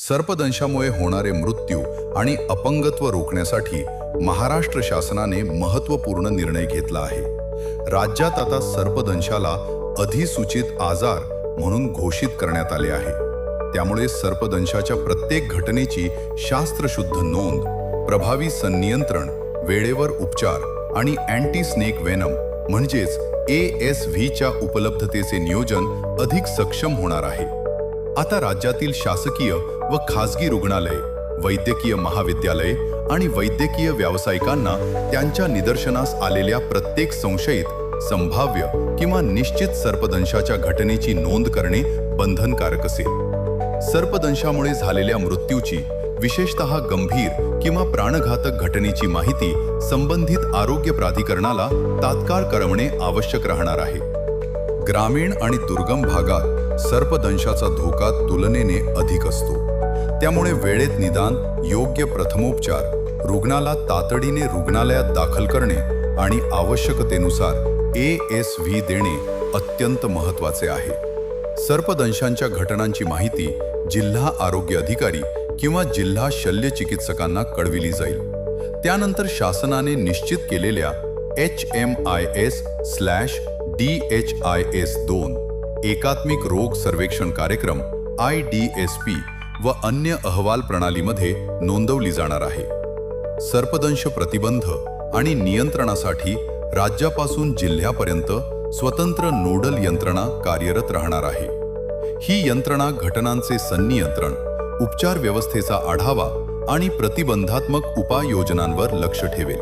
सर्पदंशामुळे होणारे मृत्यू आणि अपंगत्व रोखण्यासाठी महाराष्ट्र शासनाने महत्त्वपूर्ण निर्णय घेतला आहे. राज्यात आता सर्पदंशाला अधिसूचित आजार म्हणून घोषित करण्यात आले आहे. त्यामुळे सर्पदंशाच्या प्रत्येक घटनेची शास्त्रशुद्ध नोंद, प्रभावी संनियंत्रण, वेळेवर उपचार आणि अँटी स्नेक वेनम म्हणजेच ASVच्या उपलब्धतेचे नियोजन अधिक सक्षम होणार आहे. आता राज्यातील शासकीय व खासगी रुग्णालये, वैद्यकीय महाविद्यालये आणि वैद्यकीय व्यावसायिकांना त्यांच्या निदर्शनास आलेल्या प्रत्येक संशयित, संभाव्य किंवा निश्चित सर्पदंशाच्या घटनेची नोंद करणे बंधनकारक असेल. सर्पदंशामुळे झालेल्या मृत्यूची, विशेषतः गंभीर किंवा प्राणघातक घटनेची माहिती संबंधित आरोग्य प्राधिकरणाला तात्काळ कळवणे आवश्यक राहणार आहे. ग्रामीण आणि दुर्गम भागात सर्पदंशाचा धोका तुलनेने अधिक असतो. त्यामुळे वेळेत निदान, योग्य प्रथमोपचार, रुग्णाला तातडीने रुग्णालयात दाखल करणे आणि आवश्यकतेनुसार ASV देणे अत्यंत महत्त्वाचे आहे. सर्पदंशांच्या घटनांची माहिती जिल्हा आरोग्य अधिकारी किंवा जिल्हा शल्य चिकित्सकांना कळविली जाईल. त्यानंतर शासनाने निश्चित केलेल्या HMIS/DHIS2 एकात्मिक रोग सर्वेक्षण कार्यक्रम IDSP व अन्य अहवाल प्रणालीमध्ये नोंदवली जाणार आहे. सर्पदंश प्रतिबंध आणि नियंत्रणासाठी राज्यापासून जिल्ह्यापर्यंत स्वतंत्र नोडल यंत्रणा कार्यरत राहणार आहे. ही यंत्रणा घटनांचे संनियंत्रण, उपचार व्यवस्थेचा आढावा आणि प्रतिबंधात्मक उपाययोजनांवर लक्ष ठेवेल.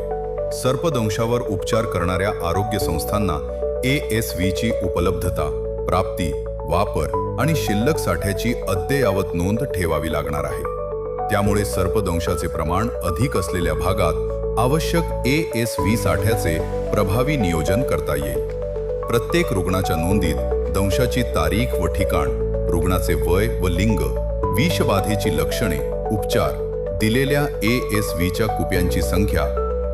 सर्पदंशावर उपचार करणाऱ्या आरोग्य संस्थांना ASVची उपलब्धता, प्राप्ती, वापर आणि शिल्लक साठ्याची अद्ययावत नोंद ठेवावी लागणार आहे. त्यामुळे सर्पदंशाचे प्रमाण अधिक असलेल्या भागात आवश्यक ASV साठ्याचे प्रभावी नियोजन करता येईल. प्रत्येक रुग्णाच्या नोंदीत दंशाची तारीख व ठिकाण, रुग्णाचे वय व लिंग, विषबाधेची लक्षणे, उपचार, दिलेल्या ASVच्या कुप्यांची संख्या,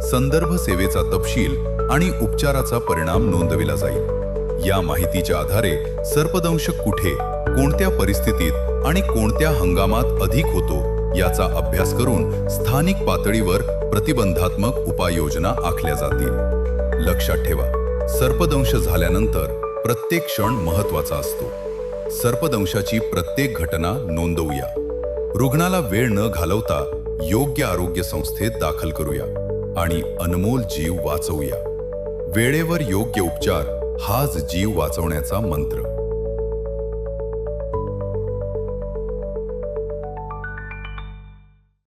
संदर्भ सेवेचा तपशील आणि उपचाराचा परिणाम नोंदविला जाईल. या माहितीच्या आधारे सर्पदंश कुठे, कोणत्या परिस्थितीत आणि कोणत्या हंगामात अधिक होतो याचा अभ्यास करून स्थानिक पातळीवर प्रतिबंधात्मक उपाययोजना आखल्या जातील. लक्षात ठेवा, सर्पदंश झाल्यानंतर प्रत्येक क्षण महत्त्वाचा असतो. सर्पदंशाची प्रत्येक घटना नोंदवूया. रुग्णाला वेळ न घालवता योग्य आरोग्य संस्थेत दाखल करूया आणि अनमोल जीव वाचवूया. वेळेवर योग्य उपचार हाच जीव वाचवण्याचा मंत्र.